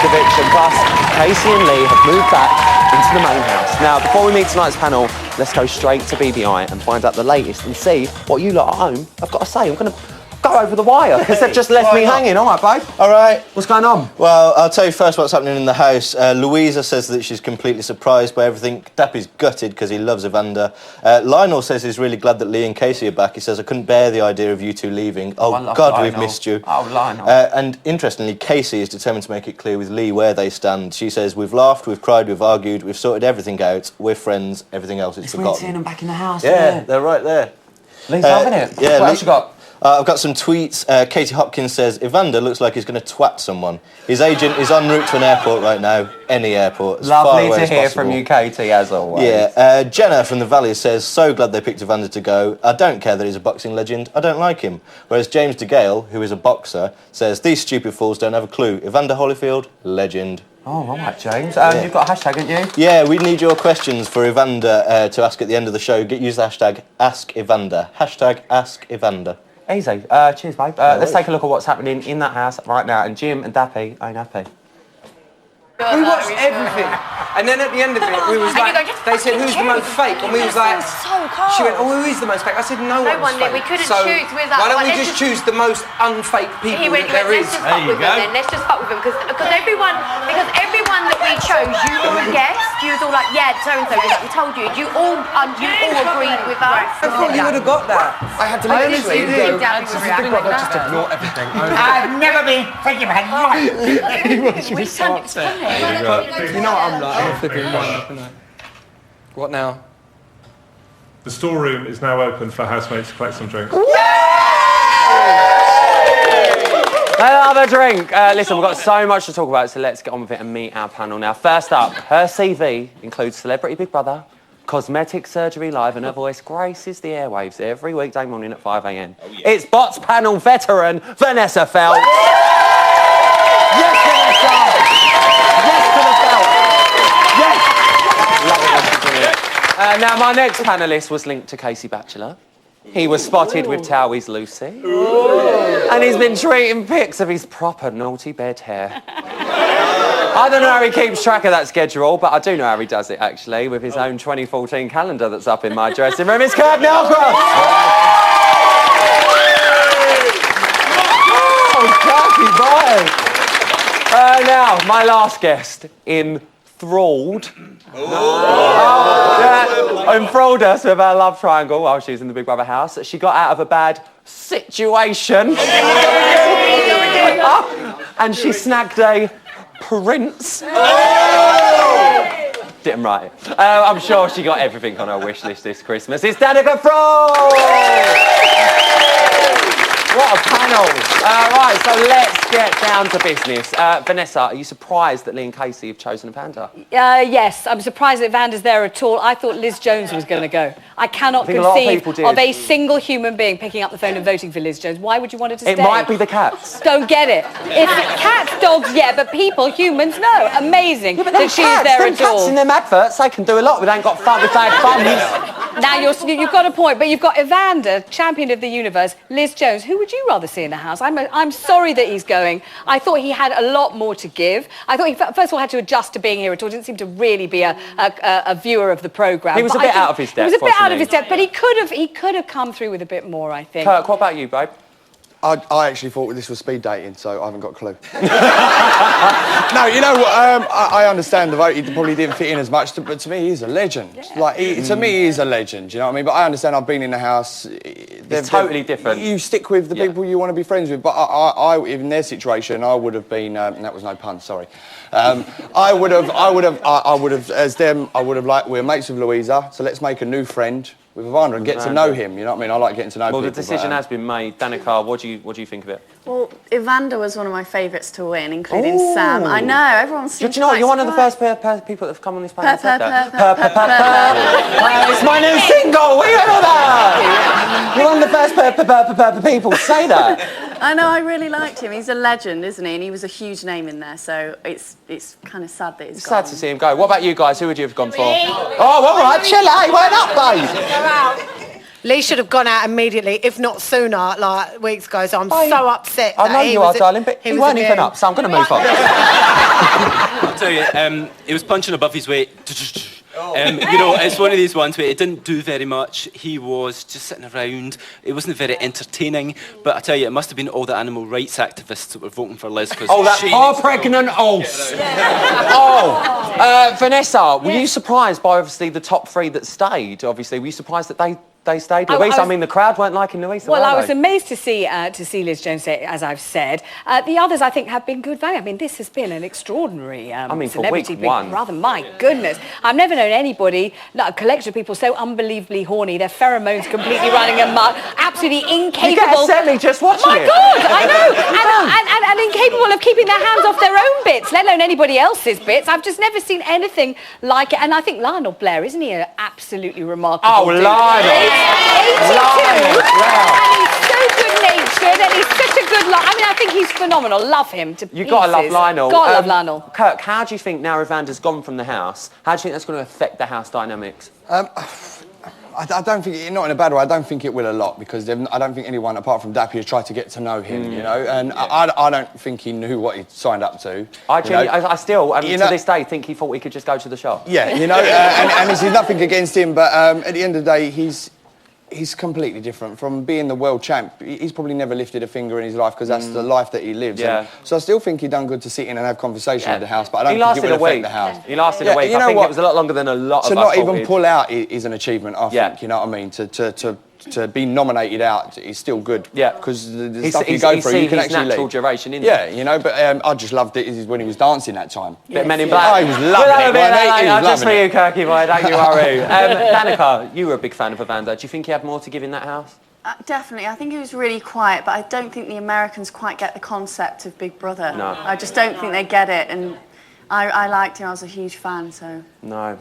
eviction. Plus, Casey and Lee have moved back into the main house. Now, before we meet tonight's panel, let's go straight to BBI and find out the latest and see what you lot at home have got to say. I'm going to go over the wire because they've just left me hanging. All right, babe. All right. What's going on? Well, I'll tell you first what's happening in the house. Louisa says that she's completely surprised by everything. Dappy's gutted because he loves Evander. Lionel says he's really glad that Lee and Casey are back. He says, I couldn't bear the idea of you two leaving. Oh, God, Lionel. we've missed you. Oh, Lionel. And interestingly, Casey is determined to make it clear with Lee where they stand. She says, we've laughed, we've cried, we've argued, we've sorted everything out, we're friends, everything else is forgotten. Seeing them back in the house. Yeah, they're right there. Lee's loving it. Yeah, What else you got? I've got some tweets. Katie Hopkins says, Evander looks like he's going to twat someone. His agent is en route to an airport right now. Any airport. As far Lovely away to as hear possible. from you, Katie, as always. Yeah. Jenna from the Valley says, so glad they picked Evander to go. I don't care that he's a boxing legend. I don't like him. Whereas James DeGale, who is a boxer, says, these stupid fools don't have a clue. Evander Holyfield, legend. Oh, all right, James. You've got a hashtag, haven't you? Yeah, we need your questions for Evander to ask at the end of the show. Use the hashtag #AskEvander. Hashtag #AskEvander. Easy. Cheers, babe. Let's take a look at what's happening in that house right now. And Jim and Dappy ain't happy. We watched everything, and then at the end of it, we was like, they said, "Who's the most fake?" And we was like, she went, "Oh, who is the most fake?" I said, "No one's fake." We couldn't so choose. We was like, why don't well, we just choose the most unfake people He went, that there is? let's just fuck with them then. Let's just fuck with them because everyone that we chose, you all guessed. You was all like, yeah, so and so. We told you. You all agreed with us. I thought you would have got that. I had to literally go. Big Brother just ignore everything. I've never been thinking about life. We sound funny. You know what I'm like? I'm flipping one. What now? The storeroom is now open for housemates to collect some drinks. Another drink. Listen, we've got so much to talk about, so let's get on with it and meet our panel now. First up, her CV includes Celebrity Big Brother, Cosmetic Surgery Live, and her voice graces the airwaves every weekday morning at 5 a.m. It's Bots panel veteran Vanessa Feltz. Yes, Vanessa! Yes to the Feltz! Yes! Now, my next panellist was linked to Casey Batchelor. He was spotted with Towie's Lucy. And he's been tweeting pics of his proper naughty bed hair. I don't know how he keeps track of that schedule, but I do know how he does it, actually, with his own 2014 calendar that's up in my dressing room. It's Kurt Nelcroft! Oh, now, my last guest, enthralled. Enthralled us with her love triangle while she was in the Big Brother house. She got out of a bad situation. And she snagged a prince. Didn't write it. I'm sure she got everything on her wish list this Christmas. It's Danica Frost! What a panel. Right, so let's get down to business. Vanessa, are you surprised that Lee and Casey have chosen Evander? Yes, I'm surprised that Evander's there at all. I thought Liz Jones was going to go. I cannot conceive of a single human being picking up the phone and voting for Liz Jones. Why would you want her to stay? It might be the cats. Don't get it. If cats, dogs, yeah, but people, humans, no. Amazing that she's there at all. Cats in them adverts, they can do a lot. We ain't got fun with bad thumbs. Now you've got a point, but you've got Evander, champion of the universe, Liz Jones. Who would you rather see in the house? I'm sorry that he's going. I thought he had a lot more to give. I thought he first of all had to adjust to being here at all. Didn't seem to really be a viewer of the programme. He was a bit out of his depth. He was a bit out of his depth, but he could have come through with a bit more, I think. Kirk, what about you, babe? I actually thought this was speed dating, so I haven't got a clue. No, you know what? I understand the vote. He probably didn't fit in as much, but to me, he's a legend. Yeah. Like, to me, he's a legend. You know what I mean? But I understand. I've been in the house. It's totally different. You stick with the people you want to be friends with. But I in their situation, I would have been. That was no pun. Sorry. I would have. As them, I would have liked. We're mates with Louisa, so let's make a new friend with Evander and get to know him. You know what I mean? I like getting to know people. Well, the decision has been made. Danica, what do you think of it? Well, Evander was one of my favourites to win, including Sam. I know, everyone seems Do you know what? You're one of the first people that have come on this panel and said that. It's my new single! We know that! You're one of the first people to say that. I know, I really liked him. He's a legend, isn't he? And he was a huge name in there, so it's kind of sad that he's gone. Sad to see him go. What about you guys? Who would you have gone for? Oh, all right, chill out. He went up, babe. Lee should have gone out immediately, if not sooner, like weeks ago. So I'm so upset. I that know he you was- are, darling, but he was weren't even immune. up, so I'm going to move on. I'll tell you, he was punching above his weight. You know, it's one of these ones where it didn't do very much. He was just sitting around. It wasn't very entertaining. But I tell you, it must have been all the animal rights activists that were voting for Liz. Oh, that poor pregnant horse. Vanessa, were you surprised by, obviously, the top three that stayed? Obviously, were you surprised that they stayed? Louise, I mean, the crowd weren't liking Louise. Well, I was amazed to see Liz Jones, as I've said. The others, I think, have been good value. I mean, this has been an extraordinary for celebrity week Big one. Brother. My goodness. I've never known anybody, like a collection of people so unbelievably horny, their pheromones completely running amok, absolutely incapable... You get silly just watching My it. God, I know. And incapable of keeping their hands off their own bits, let alone anybody else's bits. I've just never seen anything like it. And I think Lionel Blair, isn't he, an absolutely remarkable dude? Lionel. 82, and he's so good-natured, and he's such a good... I mean, I think he's phenomenal. Love him to pieces. You've got to love Lionel. Got to love Lionel. Kirk, how do you think now Evander's gone from the house, how do you think that's going to affect the house dynamics? I don't think, not in a bad way, I don't think it will a lot, because I don't think anyone apart from Dappy has tried to get to know him, you know, and I don't think he knew what he signed up to. I still, to You know- this day, think he thought he could just go to the shop. Yeah, you know, and this is nothing against him, but at the end of the day, he's completely different from being the world champ. He's probably never lifted a finger in his life because that's the life that he lives. Yeah. And so I still think he done good to sit in and have conversation with the house, but I don't He think it lasted will a affect week. the house. He lasted a week. You I know think what? it was a lot longer than a lot To of us not even thought pull out is an achievement, I think. You know what I mean? To be nominated out is still good. Yeah. Because the stuff you go through, you can actually natural leave. duration, isn't Yeah, you know, but I just loved it is when he was dancing that time. Bit Men in Black. Oh, he was loving it. Wasn't he? He was Just for loving you, it. Kirky boy, don't you worry. Danica, you were a big fan of Evander. Do you think he had more to give in that house? Definitely. I think he was really quiet, but I don't think the Americans quite get the concept of Big Brother. No. I just don't think they get it, and I liked him. I was a huge fan, so... No.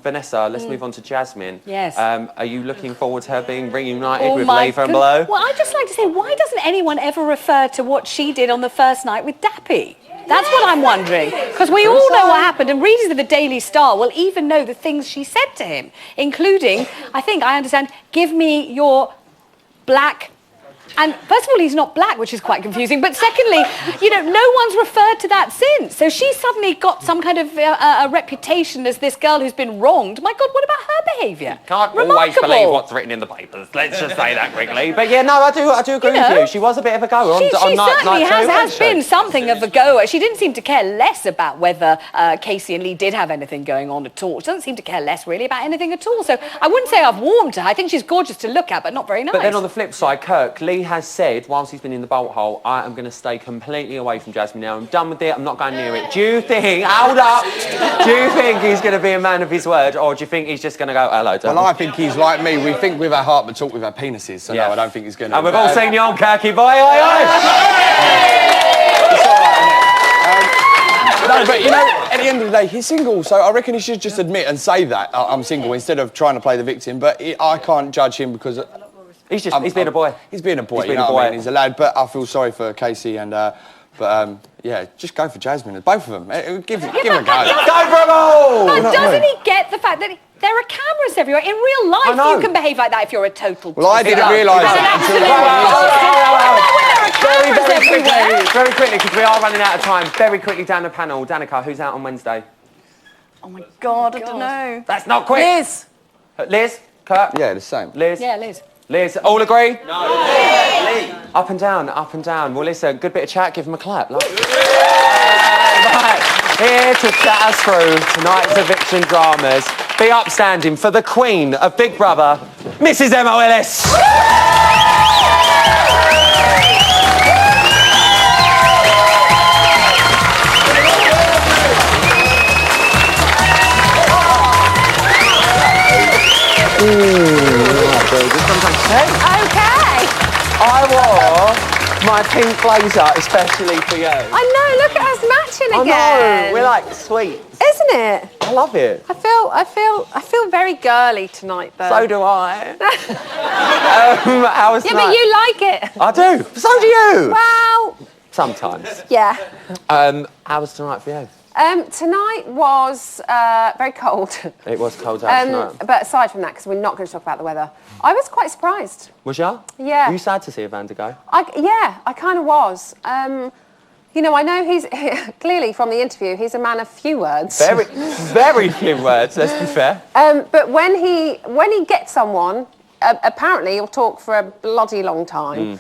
Vanessa, let's move on to Jasmine. Yes. Are you looking forward to her being reunited with my Lever and goodness. Blow? Well, I'd just like to say, why doesn't anyone ever refer to what she did on the first night with Dappy? That's what I'm wondering. Because we all know what happened, and readers of the Daily Star will even know the things she said to him, including, I understand, give me your black... And first of all, he's not black, which is quite confusing. But secondly, you know, no one's referred to that since. So she suddenly got some kind of a reputation as this girl who's been wronged. My God, what about her behaviour? Can't always believe what's written in the papers. Let's just say that quickly. But yeah, no, I do agree with you. She was a bit of a goer on She night certainly two, has wasn't she? been something of a goer. She didn't seem to care less about whether Casey and Lee did have anything going on at all. She doesn't seem to care less really about anything at all. So I wouldn't say I've warmed to her. I think she's gorgeous to look at, but not very nice. But then on the flip side, Kirk, Lee has said, whilst he's been in the bolt hole, I am going to stay completely away from Jasmine now. I'm done with it. I'm not going near it. Do you think, hold up, do you think he's going to be a man of his word, or do you think he's just going to go, hello, darling? Well, I think he's like me. We think with our heart, but talk with our penises. So no, I don't think he's going to. And we've all seen you on Kirky boy, aye, aye. No, but you know, at the end of the day, he's single, so I reckon he should just admit and say that I'm single instead of trying to play the victim. But I can't judge him because he's being a boy. He's being a boy. He's being you know a what I boy. mean? He's a lad. But I feel sorry for Casey and. Yeah, just go for Jasmine. Both of them. Give him a go. Go for them all! But doesn't he get the fact that there are cameras everywhere? In real life, you can behave like that if you're a total... Well, I didn't realise that until... Very quickly, because we are running out of time. Very quickly down the panel. Danica, who's out on Wednesday? Oh, my God, I don't know. That's not quick. Liz. Liz? Kurt? Yeah, the same. Liz? Yeah, Liz. Liz, all agree? No. Lee. Up and down, up and down. Well, listen, good bit of chat. Give him a clap. Right, here to chat us through tonight's eviction dramas. Be upstanding for the queen of Big Brother, Mrs. Emma Willis. Okay. I wore my pink blazer especially for you. I know. Look at us matching I again. know. We're like sweet. Isn't it? I love it. I feel very girly tonight, though. So do I. How was Yeah, tonight? but you like it. I do. So do you. Well, Sometimes. yeah. How was tonight for you? Tonight was very cold. It was cold out tonight. But aside from that, because we're not going to talk about the weather, I was quite surprised. Was ya? Yeah. Were you sad to see Evander go? I kind of was. You know, I know he's clearly from the interview, he's a man of few words. Very few words, let's be fair. But when he gets someone, apparently he'll talk for a bloody long time.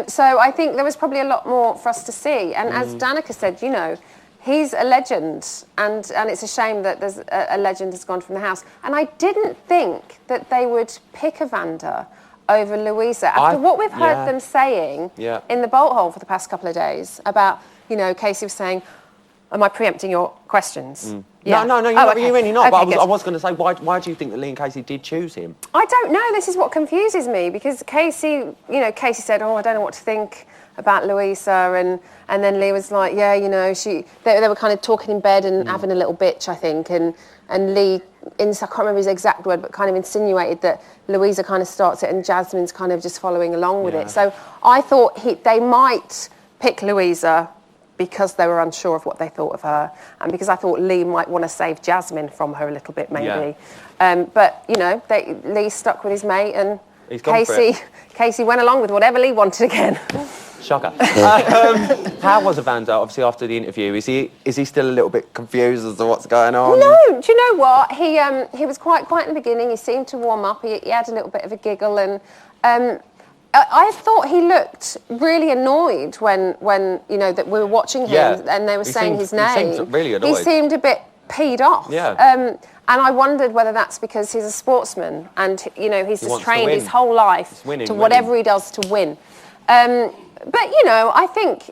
So I think there was probably a lot more for us to see. And as Danica said, you know, he's a legend, and it's a shame that there's a legend has gone from the house. And I didn't think that they would pick Evander over Louisa after what we've heard them saying in the bolt hole for the past couple of days about, you know, Casey was saying, am I preempting your questions? No, you're really not. But I was going to say, why do you think that Lee and Casey did choose him? I don't know. This is what confuses me, because Casey said, I don't know what to think about Louisa, and then Lee was like, yeah, you know, they were kind of talking in bed and having a little bitch, I think, and Lee, I can't remember his exact word, but kind of insinuated that Louisa kind of starts it and Jasmine's kind of just following along with it. So I thought they might pick Louisa because they were unsure of what they thought of her, and because I thought Lee might want to save Jasmine from her a little bit, maybe. But, you know, Lee stuck with his mate, and Casey went along with whatever Lee wanted again. Shocker. How was Evander, obviously, after the interview? Is he still a little bit confused as to what's going on? No, do you know what? He was quite quiet in the beginning. He seemed to warm up. He had a little bit of a giggle, and I thought he looked really annoyed when you know, that we were watching him and they were saying his name. He seemed really annoyed. He seemed a bit peed off. Yeah. And I wondered whether that's because he's a sportsman and, you know, he's just trained his whole life to whatever he does to win. But, you know, I think,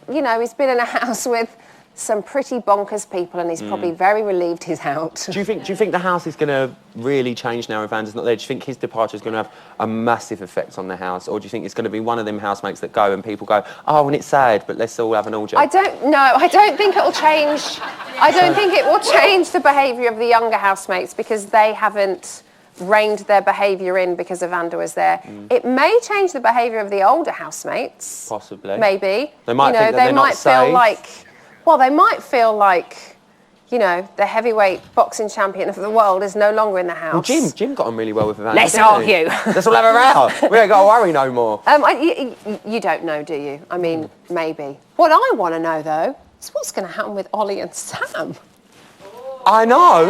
you know, he's been in a house with some pretty bonkers people, and he's probably very relieved he's out. Do you think the house is going to really change now Evander's not there? Do you think his departure is going to have a massive effect on the house, or do you think it's going to be one of them housemates that go and people go, oh, and it's sad, but let's all have an orgy? I don't know. I don't think it will change. I don't think it will change the behaviour of the younger housemates, because they haven't reined their behaviour in because Evander was there. It may change the behaviour of the older housemates. Possibly. Maybe. They might think that they're not safe. They might feel like, you know, the heavyweight boxing champion of the world is no longer in the house. Well, Jim got on really well with Evander. Let's argue. Let's all have a row. We ain't got to worry no more. You don't know, do you? I mean, maybe. What I want to know, though, is what's going to happen with Ollie and Sam. I know.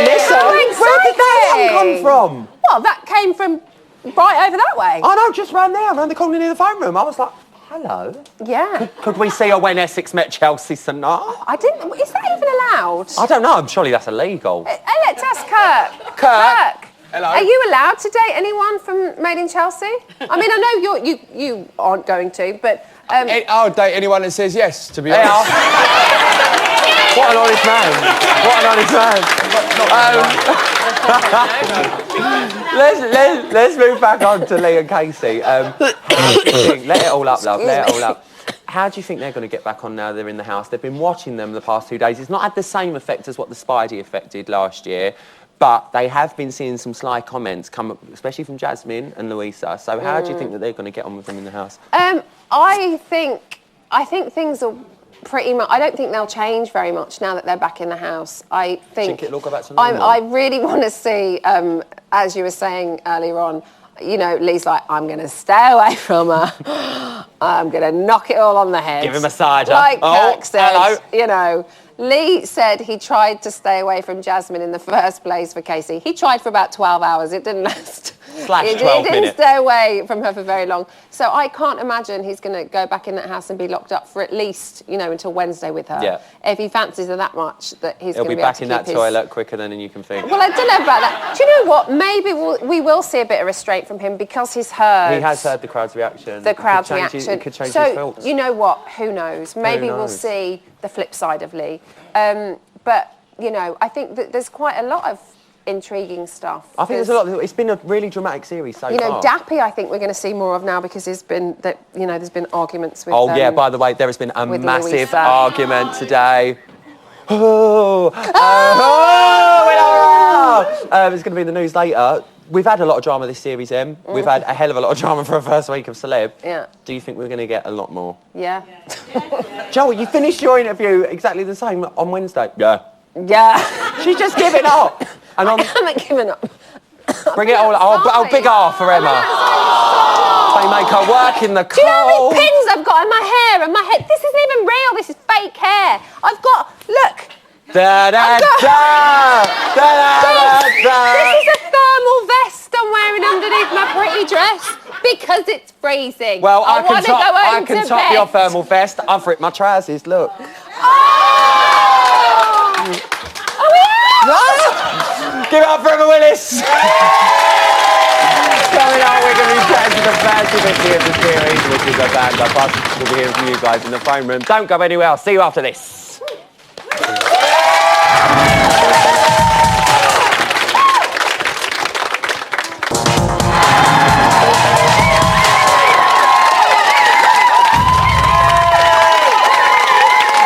Listen, where did that come from? Well, that came from right over that way. I know, just round there, round the corner near the phone room. I was like, hello. Yeah. Could we see her when Essex met Chelsea tonight? I didn't. Is that even allowed? I don't know. Surely that's illegal. Let's ask Kirk. Kirk. Hello. Are you allowed to date anyone from Made in Chelsea? I mean, I know you aren't going to, but I'll date anyone that says yes, to be honest. What an honest man. What an honest man. Let's move back on to Lee and Casey. Let it all up, love. Let it all up. How do you think they're going to get back on now they're in the house? They've been watching them the past 2 days. It's not had the same effect as what the Spidey effect did last year, but they have been seeing some sly comments come up, especially from Jasmine and Louisa. So how do you think that they're going to get on with them in the house? I think things are pretty much. I don't think they'll change very much now that they're back in the house. I think it'll go back to normal? I really want to see, as you were saying earlier on, you know, Lee's like, I'm going to stay away from her. I'm going to knock it all on the head. Give him a cider. Like Kirk said, hello. you know. Lee said he tried to stay away from Jasmine in the first place for Casey. He tried for about 12 hours. It didn't last. /12 He didn't minutes. stay away from her for very long. So I can't imagine he's going to go back in that house and be locked up for at least, you know, until Wednesday with her. Yeah. If he fancies her that much, that he's going to He'll be be back able in to that keep toilet quicker than you can think. Well, I don't know about that. Do you know what? Maybe we will see a bit of restraint from him because he's heard. He has heard the crowd's reaction. The crowd's reaction. It could change his so, thoughts. you know what? Who knows? Maybe we'll see the flip side of Lee. But, you know, I think that there's quite a lot of intriguing stuff. I think there's a lot. It's been a really dramatic series so far. You know, Dappy, I think we're going to see more of now because there's been arguments with. Oh yeah. By the way, there has been a massive Louisa. argument today. It's going to be in the news later. we've had a lot of drama this series, Em. We've had a hell of a lot of drama for a first week of Celeb. Yeah. Do you think we're going to get a lot more? Yeah. Joel, you finished your interview exactly the same on Wednesday. Yeah. Yeah. She's just giving up. And I haven't given up. Bring it all. Oh, big R for Emma. They make her work in the cold. Do you know how many pins I've got in my hair and my head? This isn't even real. This is fake hair. I've got. Look. Da da da da da da. This is a thermal vest I'm wearing underneath my pretty dress because it's freezing. Well, I can top bed. your thermal vest. I've ripped my trousers. Look. Oh! Are we out? Give it up for Emma Willis. Coming up, we're going to be chatting to the first event of the series, which is Evander. Plus, we'll be hearing from you guys in the phone room. Don't go anywhere. I'll see you after this.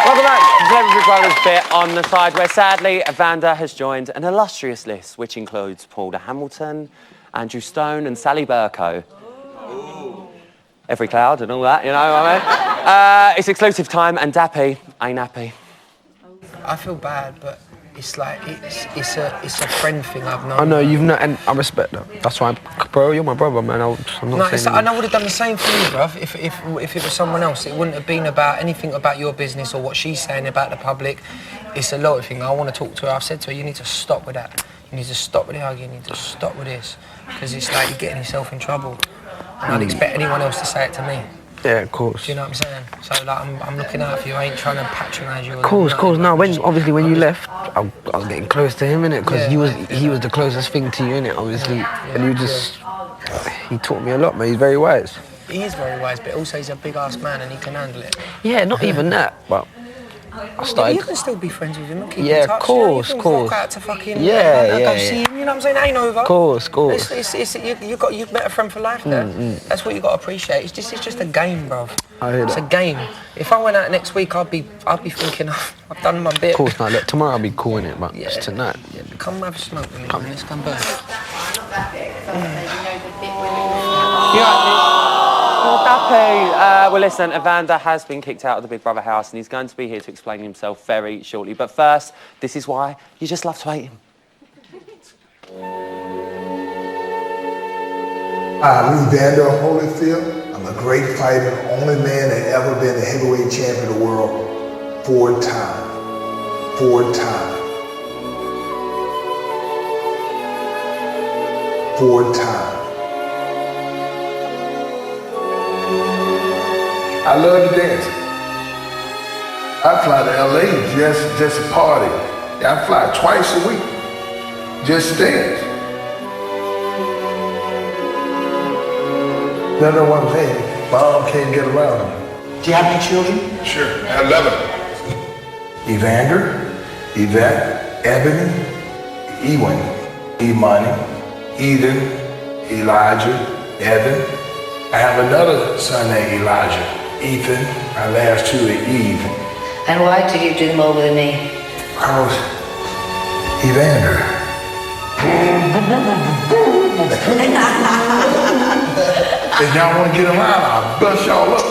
Welcome back to Celebrity Big Brother's bit on the side, where sadly Evander has joined an illustrious list, which includes Paula Hamilton, Andrew Stone and Sally Burko. Every cloud and all that, you know what I mean? It's exclusive time and Dappy ain't happy. I feel bad, but it's like it's a friend thing I've known. I know you've not, and I respect that. That's why, bro, you're my brother, man. I'm not saying. And I would have done the same for you, bruv. If it was someone else, it wouldn't have been about anything about your business or what she's saying about the public. It's a loyalty thing. I want to talk to her. I've said to her, you need to stop with that. You need to stop with the arguing. You need to stop with this, because it's like you're getting yourself in trouble. And I'd expect anyone else to say it to me. Yeah, of course. Do you know what I'm saying? So like, I'm looking out for you. I ain't trying to patronise you. Of course. No, when you left, I was getting close to him, innit? Because he was the closest thing to you, innit? Obviously, and he taught me a lot, man. He's very wise. He is very wise, but also he's a big ass man and he can handle it. Yeah, not even that, but I started. You can still be friends with him and keep Yeah, in touch. of course, you know, you can course. walk out to fucking Yeah. see him. You know what I'm saying? It ain't over. Of course. You've met a friend for life there. That's what you got to appreciate. It's just a game, bruv. I hear It's that. a game. If I went out next week, I'd be thinking I've done my bit. Of course not. Look, tomorrow I'll be cool in it, but it's tonight. Yeah, come have a smoke with me. Come, let's come back. Well, listen, Evander has been kicked out of the Big Brother house and he's going to be here to explain himself very shortly. But first, this is why you just love to hate him. I'm Evander Holyfield. I'm a great fighter, only man that ever been a heavyweight champion of the world 4 times. 4 times. 4 times. I love to dance. I fly to LA just to party. I fly twice a week, just to dance. Don't know what I'm saying. Mom can't get around me. Do you have any children? Sure, I have 11. Evander, Yvette, Ebony, Ewan, Imani, Eden, Elijah, Evan. I have another son named Elijah, Ethan. My last 2 are Eve. And why did you do them over the knee? Because Evander. If y'all want to get around, I'll bust y'all up.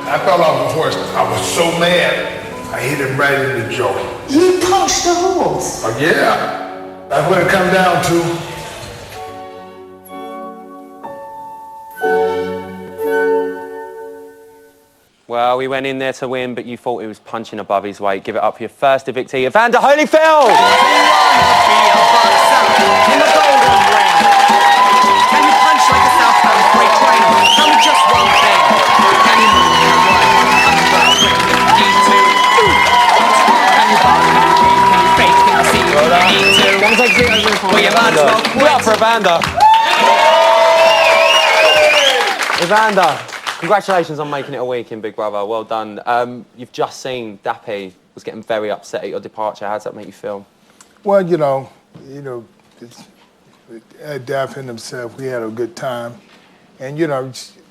I fell off the horse. I was so mad. I hit him right in the jaw. You punched the horse? Oh, yeah. That's what it come down to. Well, we went in there to win, but you thought he was punching above his weight. Give it up for your first evictee, Evander Holyfield! Give it up for Evander. Evander, congratulations on making it a week in Big Brother. Well done. You've just seen Dappy was getting very upset at your departure. How does that make you feel? Well, Daff and himself, we had a good time. And,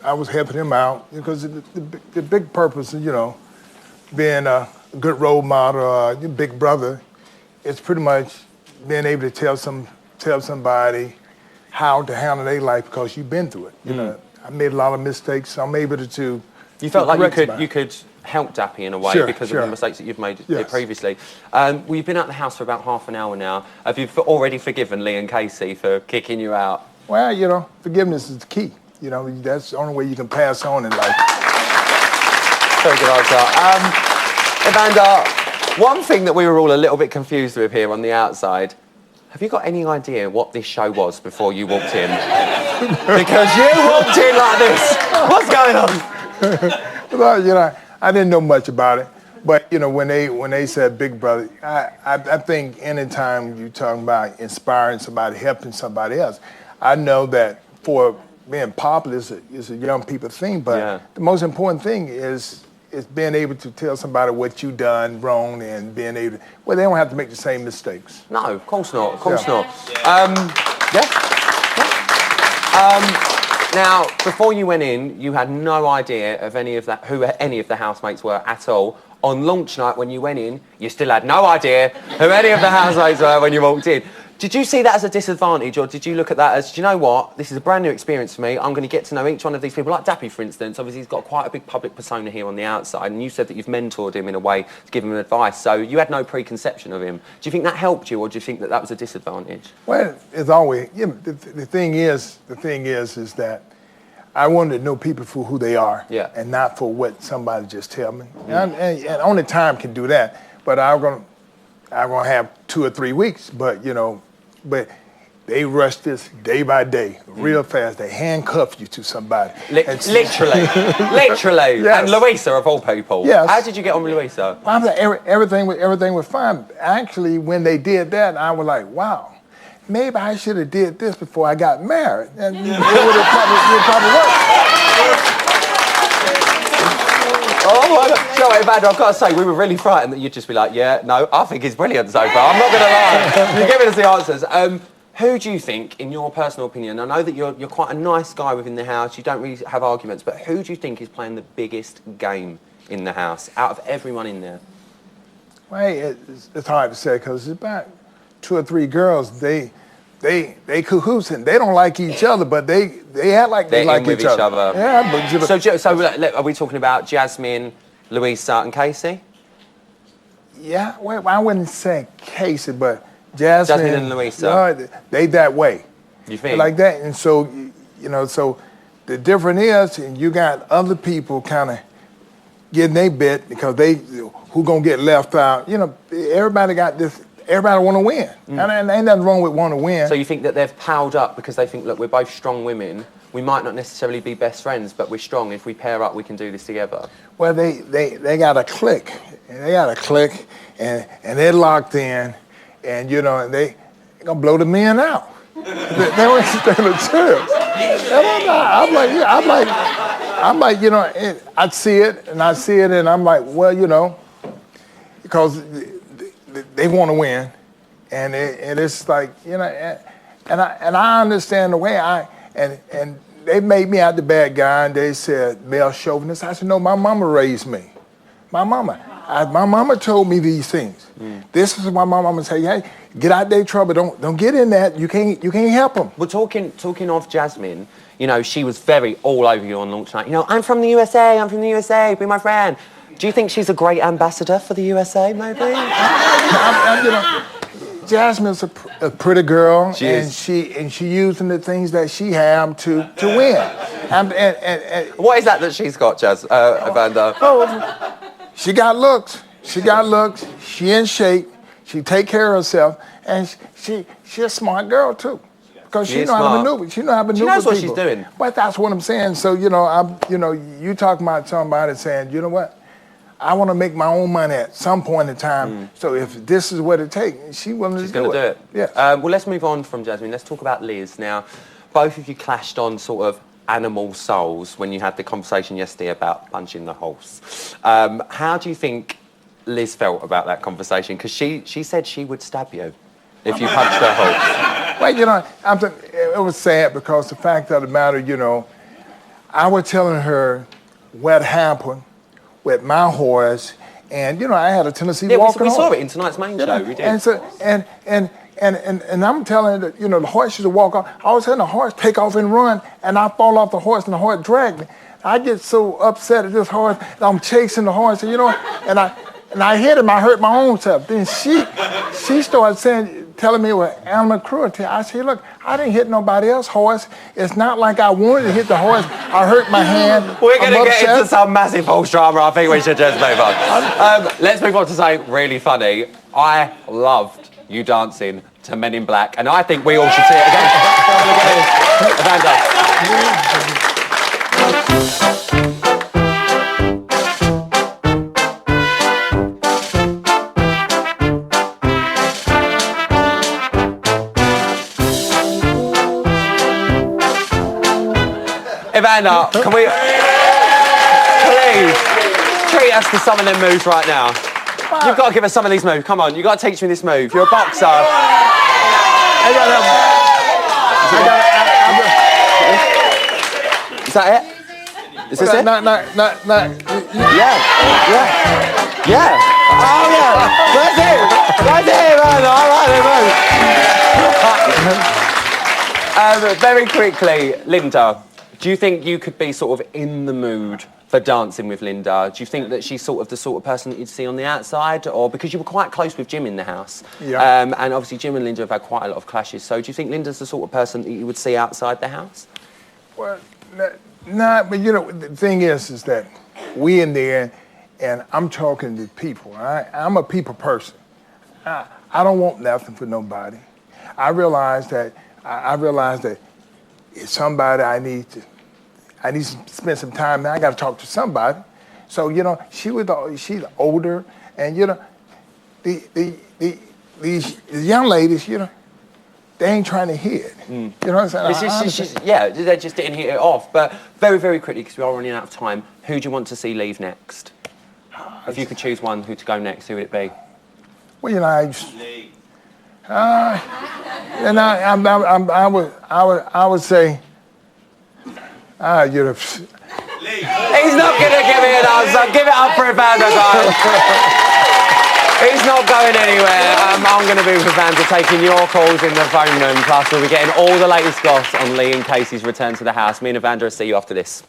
I was helping him out because the big purpose of, being a good role model, your big brother, is pretty much being able to tell somebody how to handle their life because you've been through it. You know, I made a lot of mistakes, so I'm able to. You felt like correct you could help Dappy in a way Sure, because sure. of the mistakes that you've made Yes. previously. Well, you've been out the house for about half an hour now. Have you already forgiven Lee and Casey for kicking you out? Well, you know, forgiveness is the key. You know, that's the only way you can pass on in life. Very good answer. Evander, one thing that we were all a little bit confused with here on the outside, have you got any idea what this show was before you walked in? Because you walked in like this. What's going on? Well, you know, I didn't know much about it, but you know, when they said Big Brother, I think anytime you're talking about inspiring somebody, helping somebody else, I know that for being popular is a young people thing, but the most important thing is being able to tell somebody what you done wrong and being able to, well, they don't have to make the same mistakes. No, of course not. Of course not. Now, before you went in, you had no idea of who any of the housemates were at all. On launch night, when you went in, you still had no idea who any of the housemates were when you walked in. Did you see that as a disadvantage, or did you look at that as, do you know what, this is a brand new experience for me, I'm going to get to know each one of these people, like Dappy, for instance. Obviously, he's got quite a big public persona here on the outside, and you said that you've mentored him in a way to give him advice, so you had no preconception of him. Do you think that helped you, or do you think that that was a disadvantage? Well, it's always, you know, the thing is that I wanted to know people for who they are, and not for what somebody just tell me. And only time can do that. But I'm gonna have 2 or 3 weeks. But you know, but they rush this day by day, real fast. They handcuff you to somebody. Literally. Yes. And Louisa, of all people. Yes. How did you get on with Louisa? Well, I'm like, everything was fine. Actually, when they did that, I was like, wow. Maybe I should have did this before I got married, and it would have probably worked. Oh my God. You know what, Evander, I've got to say, we were really frightened that you'd just be like, yeah, no, I think he's brilliant so far. I'm not going to lie. You're giving us the answers. Who do you think, in your personal opinion, I know that you're quite a nice guy within the house, you don't really have arguments, but who do you think is playing the biggest game in the house, out of everyone in there? Well, it's hard to say, because it's about 2 or 3 girls, they cahoots and they don't like each other, but they act like they like each other. Yeah, but so are we talking about Jasmine, Louisa, and Casey? Yeah, well, I wouldn't say Casey, but Jasmine and Louisa. They that way. You think? Like that, and so you know, so the difference is, and you got other people kind of getting their bit because who gonna get left out. You know, everybody got this. Everybody want to win, and ain't nothing wrong with want to win. So you think that they've piled up because they think, look, we're both strong women. We might not necessarily be best friends, but we're strong. If we pair up, we can do this together. Well, they got a click, and they're locked in, and you know, and they gonna blow the men out. they don't stand a chance. I'm like, you know, I see it, and I'm like, well, you know, because they want to win, and it's like, you know, and I understand the way and they made me out the bad guy, and they said male chauvinist. I said, no, my mama raised me. My mama told me these things. This is why my mama say, hey, get out their trouble. Don't get in that. You can't help them. Well, talking of Jasmine, you know, she was very all over you on launch night. You know, I'm from the USA. Be my friend. Do you think she's a great ambassador for the USA, maybe? You know, Jasmine's a pretty girl, and she using the things that she have to win. And what is that she's got, Evander? Oh, she got looks. She in shape. She take care of herself, and she a smart girl too. Because she know how to maneuver. She know how to maneuver. She knows what people. she's doing. But that's what I'm saying. So you know, you talking about somebody saying, you know what? I want to make my own money at some point in time. So if this is what it takes, she's willing to do it. Yeah. Well, let's move on from Jasmine. Let's talk about Liz. Now, both of you clashed on sort of animal souls when you had the conversation yesterday about punching the horse. How do you think Liz felt about that conversation? Because she said she would stab you if you punched her horse. Well, you know, it was sad because the fact of the matter, you know, I was telling her what happened with my horse, and you know, I had a tendency to walk we saw it in tonight's main show. We did. And And I'm telling her that, you know, the horse should walk off. All of a sudden, the horse take off and run, and I fall off the horse, and the horse drag me. I get so upset at this horse, and I'm chasing the horse, and you know, and I hit him. I hurt my own self. Then she started telling me it was animal cruelty. I said, look, I didn't hit nobody else's horse. It's not like I wanted to hit the horse. I hurt my hand. We're going to get into some massive horse drama. I think we should just move on. Let's move on to something really funny. I loved you dancing to Men in Black, and I think we all should see it again. Evander. Evander, can we please treat us to some of them moves right now? You've got to give us some of these moves. Come on, you've got to teach me this move. You're a boxer. Is that it? Is this it? No. Yeah. Oh, yeah. That's it. Right there, man. All right, then, very quickly, Linda, do you think you could be sort of in the mood for dancing with Linda? Do you think that she's sort of the sort of person that you'd see on the outside? Or because you were quite close with Jim in the house. Yeah. And obviously Jim and Linda have had quite a lot of clashes. So do you think Linda's the sort of person that you would see outside the house? Well, no, but you know, the thing is that we in there, and I'm talking to people, all right? I'm a people person. I don't want nothing for nobody. I realize that it's somebody I need to spend some time. Now I got to talk to somebody. So you know, she's older, and you know, these young ladies, you know, they ain't trying to hear it. You know what I'm saying? Yeah, they just didn't hit it off. But very, very quickly, because we are running out of time, who do you want to see leave next? If you could choose one, who to go next, who would it be? Well, you know, I would say, you'd have. He's not going to give me an answer. Give it up for Evander, guys. He's not going anywhere. I'm going to be with Evander taking your calls in the phone room. Plus, we'll be getting all the latest goss on Lee and Casey's return to the house. Me and Evander will see you after this.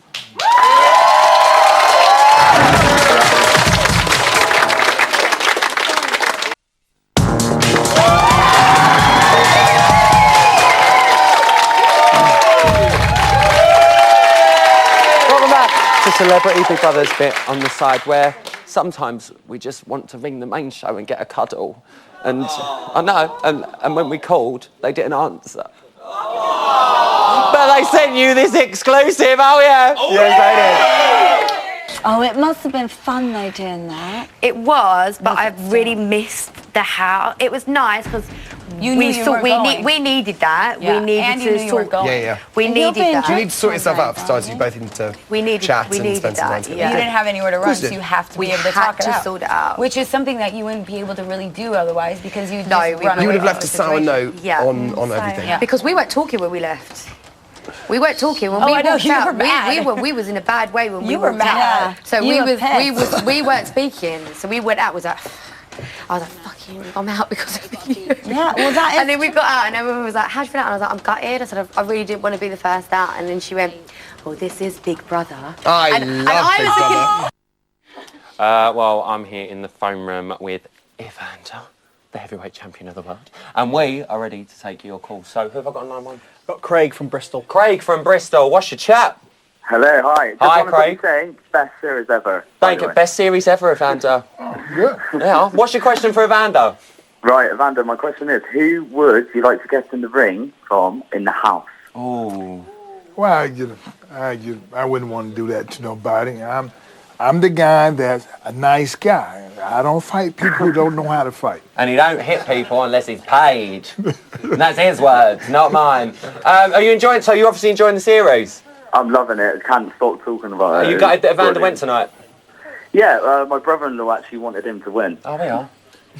To Celebrity Big Brother's bit on the side where sometimes we just want to ring the main show and get a cuddle. And I know, and when we called, they didn't answer. But they sent you this exclusive, oh yeah. Yes, they did. Oh, it must have been fun though doing that. It was, but I really missed the house. It was nice because we needed that. Yeah. We needed And you to knew you were sort. going. Yeah. We needed that. You need to sort yourself out for starters. You both need to chat and spend some time together. You didn't have anywhere to run, course so you you did. have to be able to talk it out. sort it out. Which is something that you wouldn't be able to really do otherwise because you'd No, just run You would away have left a from the sour situation. note on everything. Yeah. Because we weren't talking when we left. We weren't talking when Oh, we I know, walked you out. were mad. We was in a bad way when we You were walked out. mad. So You were pissed. we weren't speaking. So we went out. I was like, fuck you, I'm out because of you. Yeah, well that is. And then we got out and everyone was like, how'd you feel out? And I was like, I'm gutted. I said, I really didn't want to be the first out. And then she went, well, this is Big Brother. I and love I Big was Brother. Well, I'm here in the phone room with Evander, the heavyweight champion of the world. And we are ready to take your call. So who have I got on line one? Got Craig from Bristol. Craig from Bristol. What's your chat? Hello, hi. Just Hi, wanted to Craig. say, best series ever. Thank you. Best series ever, Evander. Good. Yeah. What's your question for Evander? Right, Evander, my question is, who would you like to get in the ring from in the house? Oh. Well, I wouldn't want to do that to nobody. I'm the guy that's a nice guy. I don't fight people who don't know how to fight. And he don't hit people unless he's paid. And that's his words, not mine. Are you enjoying? So you're obviously enjoying the series. I'm loving it. I can't stop talking about it. Are you gutted that Evander Brilliant. went tonight? Yeah, my brother-in-law actually wanted him to win. Oh, we are.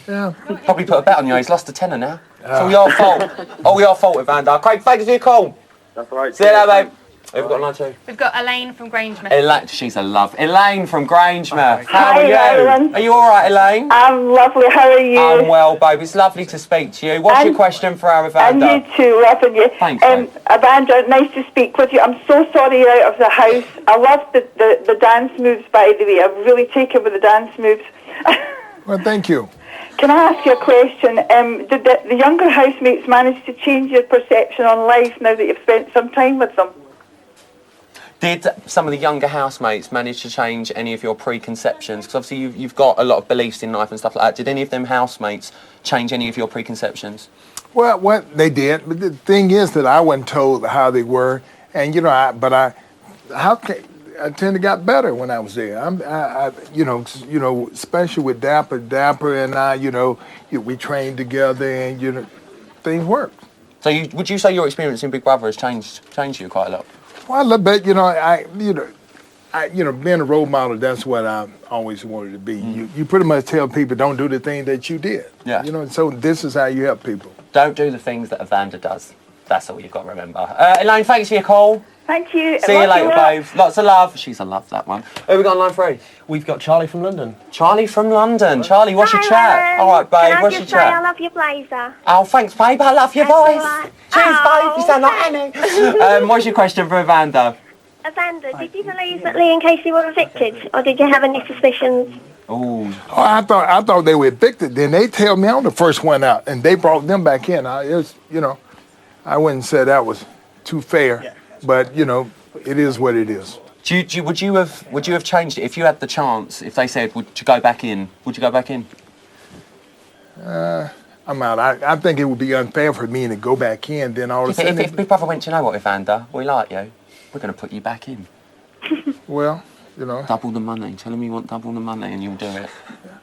Yeah. Probably put a bet on you. He's lost a tenner now. It's all your fault. All your fault, Evander. Craig, thanks for your call. That's all right. See you later, mate. We've got line 2. We've got Elaine from Grangemouth. She's a love. Elaine from Grangemouth. How Hi, are you? everyone. Are you all right, Elaine? I'm lovely. How are you? I'm well, babe. It's lovely to speak to you. What's your question for our Evander? And you too, loving you. Thanks, Evander, nice to speak with you. I'm so sorry you're out of the house. I love the dance moves, by the way. I've really taken with the dance moves. Well, thank you. Can I ask you a question? Did the younger housemates manage to change your perception on life now that you've spent some time with them? Did some of the younger housemates manage to change any of your preconceptions? Because obviously you've got a lot of beliefs in life and stuff like that. Did any of them housemates change any of your preconceptions? Well, what they did, but the thing is that I wasn't told how they were, and I tend to got better when I was there. Especially with Dapper and I, we trained together, and things worked. So would you say your experience in Big Brother has changed you quite a lot? Well, a little bit, being a role model, that's what I always wanted to be. You pretty much tell people don't do the thing that you did. Yeah. So this is how you help people. Don't do the things that Evander does. That's all you've got to remember. Elaine, thanks for your call. Thank you. See you later, babe. Lots of love. She's a love, that one. Who have we got on line 3? We've got Charlie from London. Charlie from London. Charlie, what's your chat? All right, babe, what's your chat? I love your blazer. Oh, thanks, babe. I love your voice. Right. Cheers, babe. You sound like Annie. What's your question for Evander? Evander, did you believe that Lee and Casey were evicted, or did you have any suspicions? Oh, I thought they were evicted. Then they tell me I'm the first one out, and they brought them back in. I wouldn't say that was too fair, but it is what it is. Would you have changed it if you had the chance? If they said, "Would you go back in?" Would you go back in? I'm out. I think it would be unfair for me to go back in. Then all of a sudden, if Big Brother went, "You know what, Evander? We like you. We're going to put you back in." Well, double the money. Tell him you want double the money, and you'll do it.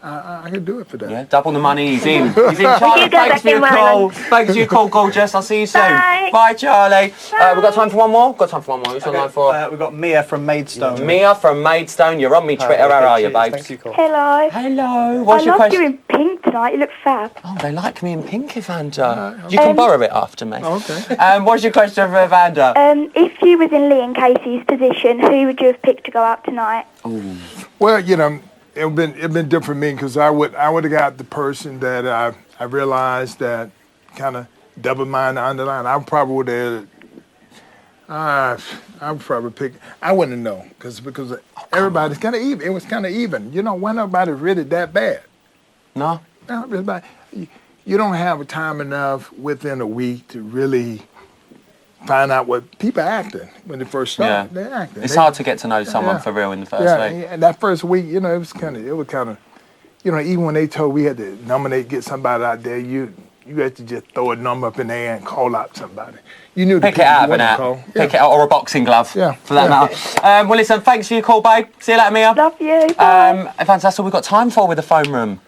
I can do it for that. Yeah, double the money. He's in. He's in. Charlie, thanks for your call. Thanks for your call, gorgeous. I'll see you soon. Bye, Charlie. We've got time for one more. Who's on line 4? We've got Mia from Maidstone. Mia from Maidstone. You're on me Twitter. How are you, babes? Thanks for your call. Hello. Hello. What's your I loved question? you in pink tonight. You look fab. Oh, they like me in pink, Evander. You can borrow it after me. Okay. What's your question for Evander? If you was in Lee and Casey's position, who would you have picked to go out tonight? Ooh. Well, it been different for me because I would have got the person that I realized that kind of double-minded underline. I probably would have. I would probably pick. I wouldn't know because everybody's kind of even. It was kind of even. Why nobody really that bad? No. Not really bad. You don't have time enough within a week to really find out what people acting when they first start. Yeah. They're acting. It's hard to get to know someone for real in the first week. And that first week, it was kind of, even when they told we had to get somebody out there, you had to just throw a number up in the air and call out somebody. You knew Pick it out of an app. Pick it out, or a boxing glove, for that matter. Well, listen, thanks for your call, babe. See you later, Mia. Love you. Bye. Evans, that's all we've got time for with the phone room.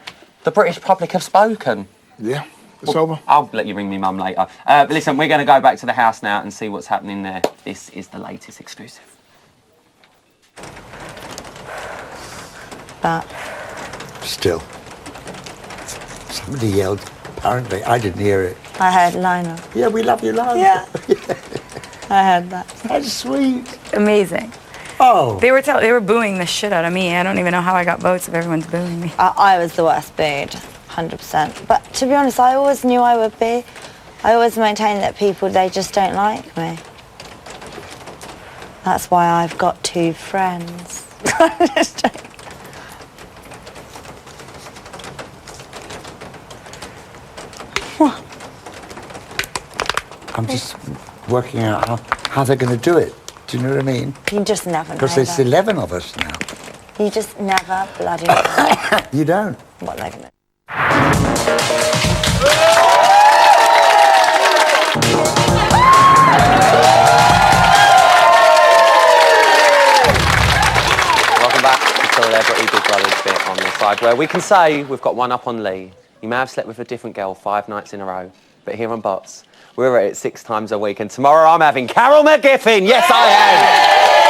The British public have spoken. Yeah. It's over. I'll let you ring me mum later. But listen, we're going to go back to the house now and see what's happening there. This is the latest exclusive. But still, somebody yelled. Apparently, I didn't hear it. I heard Lionel. Yeah, we love you, Lionel. Yeah. I heard that. That's sweet. Amazing. Oh. They were booing the shit out of me. I don't even know how I got votes if everyone's booing me. I was the worst booed, 100%. But to be honest, I always knew I would be. I always maintained that they just don't like me. That's why I've got 2 friends. Just joking. I'm just working out how they're going to do it. Do you know what I mean? You just never know. Because there's 11 of us now. You just never bloody know. You don't. What they're going to Welcome back to Celebrity Big Brother's bit on the side where we can say we've got one up on Lee. You may have slept with a different girl 5 nights in a row, but here on Bots, we're at it 6 times a week, and tomorrow I'm having Carol McGiffin. Yes, I am.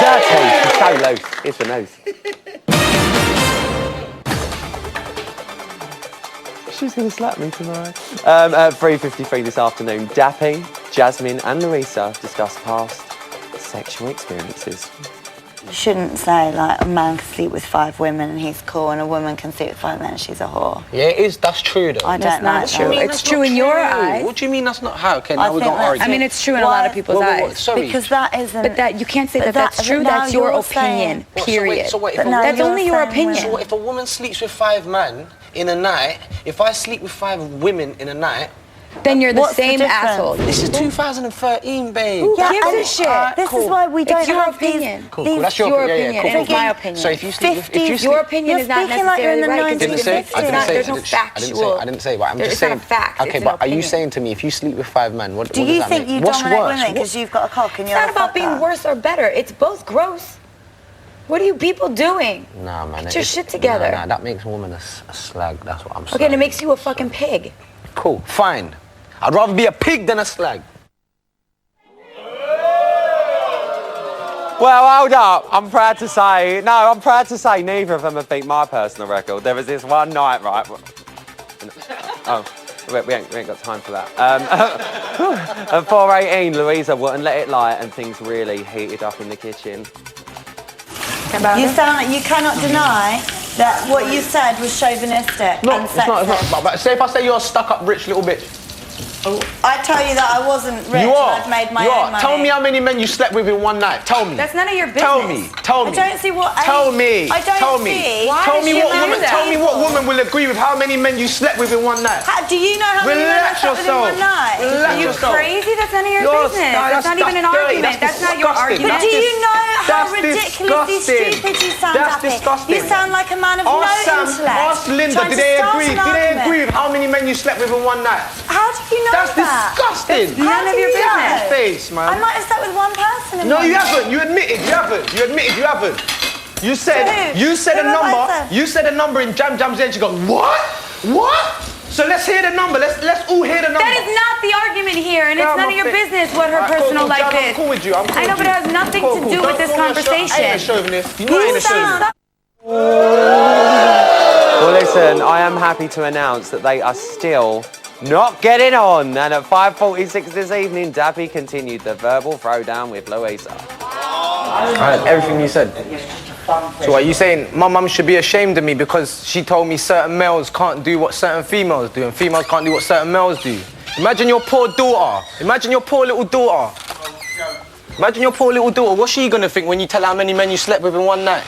Dirty. She's so loose. Here's the nose. She's going to slap me tomorrow. At 3:53 this afternoon, Dappy, Jasmine and Larissa discuss past sexual experiences. You shouldn't say, like, a man can sleep with 5 women and he's cool, and a woman can sleep with 5 men and she's a whore. Yeah, it is. That's true, though. I don't like that. It's true in your eyes. What do you mean that's not how? Okay, now we're going to argue. I mean, it's true in a lot of people's eyes. Sorry. Because that isn't... But that you can't say that that's true. That's your opinion, period. That's only your opinion. So if a woman sleeps with 5 men in a night, if I sleep with 5 women in a night... Then you're the same asshole. This is 2013, babe. Who gives a shit? This is why we don't it's your have opinion. Cool. That's your opinion. And it's my opinion. So if you sleep, your opinion is not necessarily right. There's no factual. I didn't say. But I'm just saying. It's not a fact. Okay, but are you saying to me if you sleep with 5 men, what does that mean? Do you think you dominate women because you've got a cock and you're It's not about being worse or better. It's both gross. What are you people doing? Nah, man. Get your shit together. Nah, that makes a woman a slag. That's what I'm saying. Okay, and it makes you a fucking pig. Cool, fine. I'd rather be a pig than a slag. Well, hold up. I'm proud to say neither of them have beat my personal record. There was this one night, right? Oh, we ain't got time for that. At 4:18, Louisa wouldn't let it lie, and things really heated up in the kitchen. You sound like you cannot deny that what you said was chauvinistic and sexist. But say if I say you're a stuck-up rich little bitch. I tell you that I wasn't rich. You are. I've made my You own are. money. Tell me how many men you slept with in one night. Tell me. That's none of your business. Tell me. Tell me. I don't see what. Tell me. I don't tell see. me. Why tell me did what you woman. do Tell me that? what woman will agree with how many men you slept with in one night. Do you know how many men I slept with in one night? Are you crazy? That's none of your business. That's not even an argument. That's not your argument. But do you know how ridiculously stupid you sound, Daffy? You sound like a man of no intellect. Ask Linda, did they agree? Did they agree with how many men you slept with in one night? How do you know that? That's disgusting. None of your business. Face, man. I might have slept with one person in No, one you night. haven't. You admitted you haven't. You admitted you haven't. You said a number. You said a number in Jam Jam's end. She goes, what? What? So let's hear the number. Let's all hear the number. That is not the argument here, and it's none of your business what her personal life is. I'm cool with you. I know, but it has nothing to do with this conversation. I ain't a chauvinist. You know I ain't a chauvinist. Well, listen, I am happy to announce that they are still not getting on. And at 5:46 this evening, Dappy continued the verbal throwdown with Louisa. I heard everything you said. So are you saying my mum should be ashamed of me because she told me certain males can't do what certain females do and females can't do what certain males do? Imagine your poor daughter. Imagine your poor little daughter. Imagine your poor little daughter. What's she going to think when you tell her how many men you slept with in one night?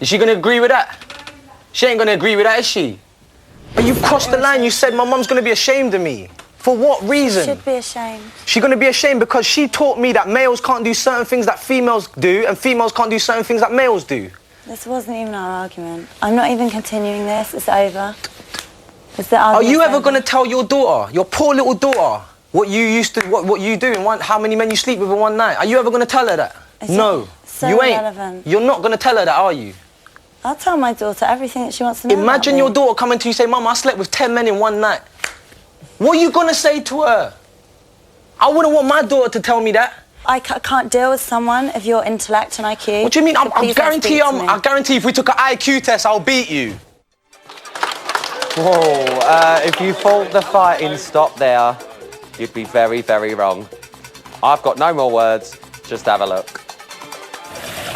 Is she going to agree with that? She ain't going to agree with that, is she? But you've crossed the line. You said my mum's going to be ashamed of me. For what reason? Should be ashamed. She's going to be ashamed because she taught me that males can't do certain things that females do and females can't do certain things that males do. This wasn't even our argument. I'm not even continuing this. It's over. It's the Are argument. you ever going to tell your daughter, your poor little daughter, what you used to, what you do in one, how many men you sleep with in one night? Are you ever going to tell her that? No, so you ain't. irrelevant. You're not going to tell her that, are you? I'll tell my daughter everything that she wants to know. Imagine about your me. daughter coming to you and say, Mum, I slept with 10 men in one night. What are you going to say to her? I wouldn't want my daughter to tell me that. I can't deal with someone of your intellect and IQ. What do you mean? So I please don't speak to me. I guarantee if we took an IQ test, I'll beat you. Whoa, if you thought the fighting stopped there, you'd be very, very wrong. I've got no more words, just have a look.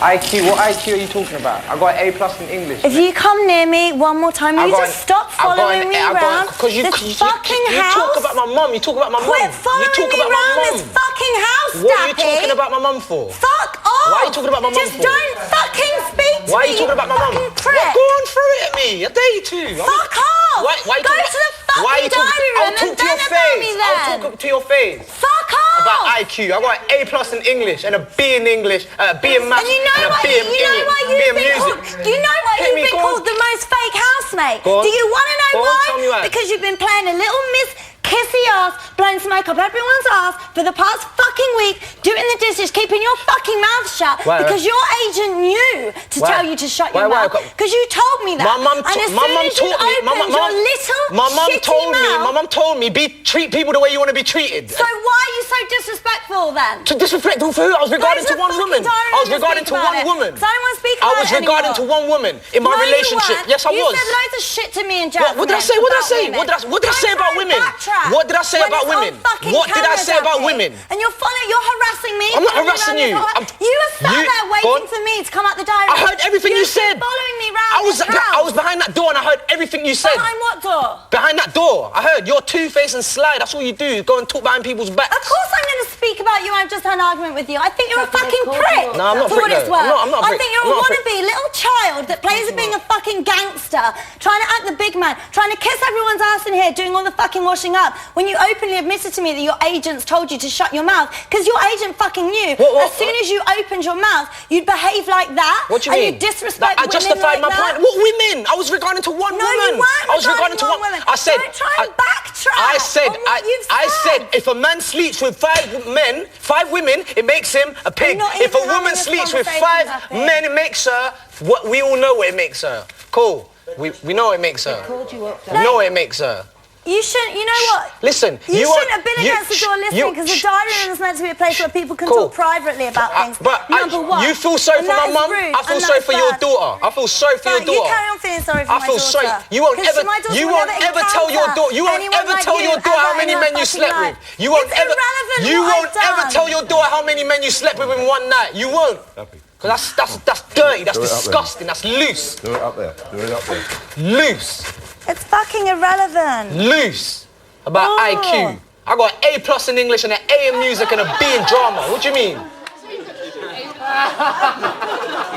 IQ? What IQ are you talking about? I got an A+ in English. If you come near me one more time, will you just stop following me around Because you fucking house? talk about my mum. You talk about my mum. Quit following me around this fucking house, What are you Dappy. talking about my mum for? Fuck off! Why are you talking about my mum Just for? don't fucking speak to me. Why are you talking about my mum? fucking prick. Go on through it at me. I dare you to. Fuck off! Why Go to the fucking diary room I'll talk and to your then about me face. then. I'll talk to your face. Fuck off! About IQ. I got an A+ in English and a B in English, a B in maths, And you know and a why B in you've been called? You know why Hit you've me, been go on. called the most fake housemate? Go on. Do you want to know Go on, why? tell me why. Because you've been playing a little Miss Kissy ass, blowing smoke up everyone's ass for the past fucking week, doing the dishes, keeping your fucking mouth shut. Why? Because your agent knew to Why? tell you to shut your Why? mouth. Because you told me that. My mum and as my soon mum as you taught me. opened your little my mum shitty told me. mouth, My mum told me treat people the way you want to be treated. So why are you so disrespectful then? To disrespectful for who? I was regarding to one woman. I was regarding to one woman. So I don't want to speak I about was it regarding to anymore. one woman in my No, you relationship. weren't. Yes, I you was. said loads of shit to me and Jasmine. What did I say? What did I say? about women. What did I say about women? Backtrack. that? What did I say When about it's on women? fucking What did I cameras, say about Abby? women? And you're harassing me. I'm not following me harassing around you. this whole- You were sat there waiting for me to come out the diary. I heard everything you said. Following me round this house. I was behind that door and I heard everything you said. Behind what door? Behind that door. I heard you're two-faced and slide. That's all you do. Go and talk behind people's backs. Of course I'm going to speak about you. I've just had an argument with you. I think you're a fucking prick. No, I'm not a For prick, what it's though. worth. I'm not a I prick. think you're I'm a not a prick. wannabe little child that plays at being a fucking gangster, trying to act the big man, trying to kiss everyone's ass in here, doing all the fucking washing up, when you openly admitted to me that your agents told you to shut your mouth, because your agent fucking knew as soon as you opened your mouth, you'd behave like that. What do you mean? And you disrespect I women justified like my that. point. What women? I was regarding to one woman. No, you weren't I was regarding to one woman. I said. Don't try and backtrack I said. on what you've I said. said. If a man sleeps with 5 men, 5 women, it makes him a pig. not If a even having woman this sleeps with conversation, 5 Daphne. men, it makes her. What we all know what it makes her. Cool. We know what it makes her. We know what it makes her. You shouldn't, you know what? Listen, You want- shouldn't have been against the door listening, because the diary room is meant to be a place where people can Cool. talk privately about things. Number one. You feel sorry And for that my is mum. rude, I feel and sorry that's for your bad. daughter. I feel sorry for your Fine, daughter. You carry on feeling sorry for I my feel daughter. sorry. You won't 'Cause ever. my daughter You will won't never ever tell your encounter daughter. You won't anyone ever like tell you your daughter how ever many in men her you fucking slept life. with. You won't It's ever. irrelevant You what won't I've ever done. tell your daughter how many men you slept with in one night. You won't. Because that's dirty. That's Do it up there. disgusting. That's loose. Do it up there. Do it up there. Loose. It's fucking irrelevant. Loose. About Oh. IQ. I got an A+ in English and an A in music and a B in drama. What do you mean?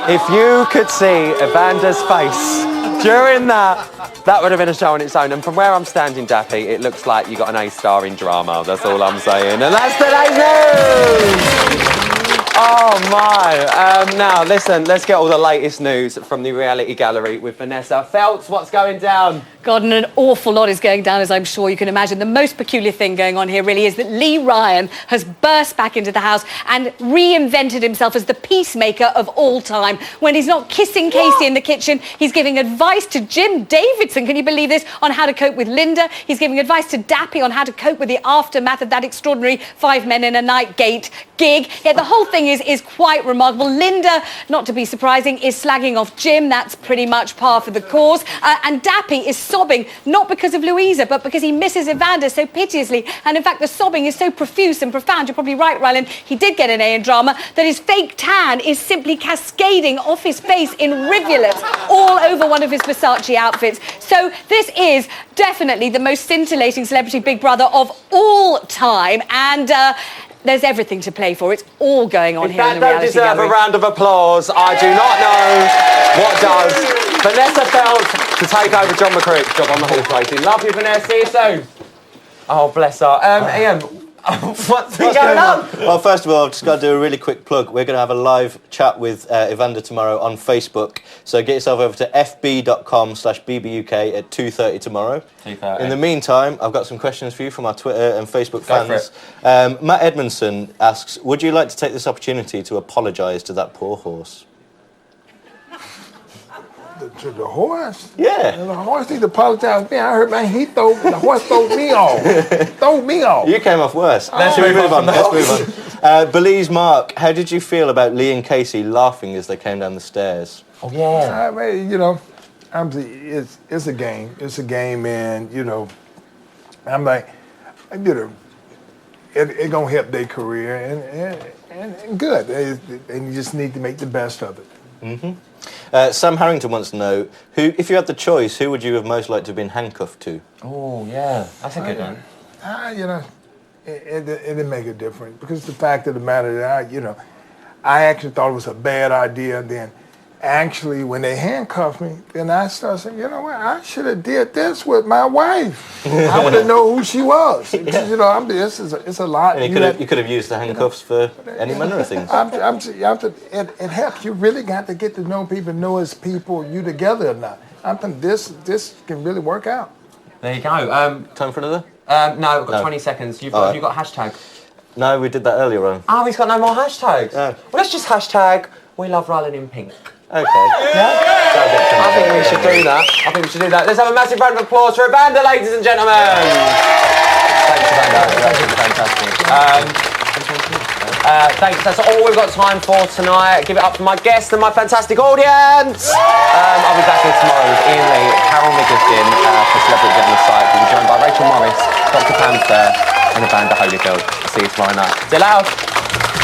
If you could see Evander's face during that would have been a show on its own. And from where I'm standing, Dappy, it looks like you got an A-star in drama. That's all I'm saying. And that's today's news! Oh my. Now, listen, let's get all the latest news from the reality gallery with Vanessa Feltz. What's going down? God, and an awful lot is going down, as I'm sure you can imagine. The most peculiar thing going on here really is that Lee Ryan has burst back into the house and reinvented himself as the peacemaker of all time. When he's not kissing Casey in the kitchen, he's giving advice to Jim Davidson, can you believe this, on how to cope with Linda. He's giving advice to Dappy on how to cope with the aftermath of that extraordinary 5 Men in a Night gate gig. Yeah, the whole thing is quite remarkable. Linda, not to be surprising, is slagging off Jim. That's pretty much par for the course. And Dappy is sobbing, not because of Louisa, but because he misses Evander so piteously. And in fact, the sobbing is so profuse and profound. You're probably right, Ryland. He did get an A in drama, that his fake tan is simply cascading off his face in rivulets all over one of his Versace outfits. So this is definitely the most scintillating Celebrity Big Brother of all time. And there's everything to play for. It's all going on If here in that the don't reality deserve gallery. a round of applause, I do not know what does. Vanessa Feltz to take over John McCrick's job on the horse racing. Love you, Vanessa. See you soon. Oh, bless her. Ian, what's going on? Well, first of all, I've just got to do a really quick plug. We're going to have a live chat with Evander tomorrow on Facebook. So get yourself over to fb.com/bbuk at 2:30 tomorrow. 2:30. In the meantime, I've got some questions for you from our Twitter and Facebook Go for fans. Matt Edmondson asks, would you like to take this opportunity to apologise to that poor horse? To the horse? Yeah. The horse need to apologize to me. I heard, man, the horse threw me off. Throw me off. You came off worse. Let's Should we move on. Let's move on. Belize Mark, how did you feel about Lee and Casey laughing as they came down the stairs? Oh, yeah. I mean, you know, it's a game. It's a game, and, you know, I'm like, you know, it gonna help their career, and good. And you just need to make the best of it. Mm-hmm. Sam Harrington wants to know, if you had the choice, who would you have most liked to have been handcuffed to? Oh, yeah. That's a good one. You know, it didn't make a difference, because the fact of the matter that I actually thought it was a bad idea. Then, actually, when they handcuffed me, then I started saying, you know what, I should have did this with my wife. I would have known who she was. Yeah. You know, it's a lot. And you could have used the handcuffs for any manner of things. It helps. You really got to get to know people, know as people, you together or not. I think this can really work out. There you go. Time for another? No, we've got 20 seconds. Have you got a hashtag? No, we did that earlier on. Oh, he's got no more hashtags. Well, let's just hashtag we love Ryland in pink. Okay. Yeah? I think we should do that. Let's have a massive round of applause for Evander, ladies and gentlemen. Thanks, Evander. That's fantastic. Thanks. That's all we've got time for tonight. Give it up for my guests and my fantastic audience. I'll be back here tomorrow with Ian Lee, Carol Mickelson for Celebrity on the Site. We'll be joined by Rachel Morris. Dr. Panther and Evander Holyfield. See you tomorrow night. See you later.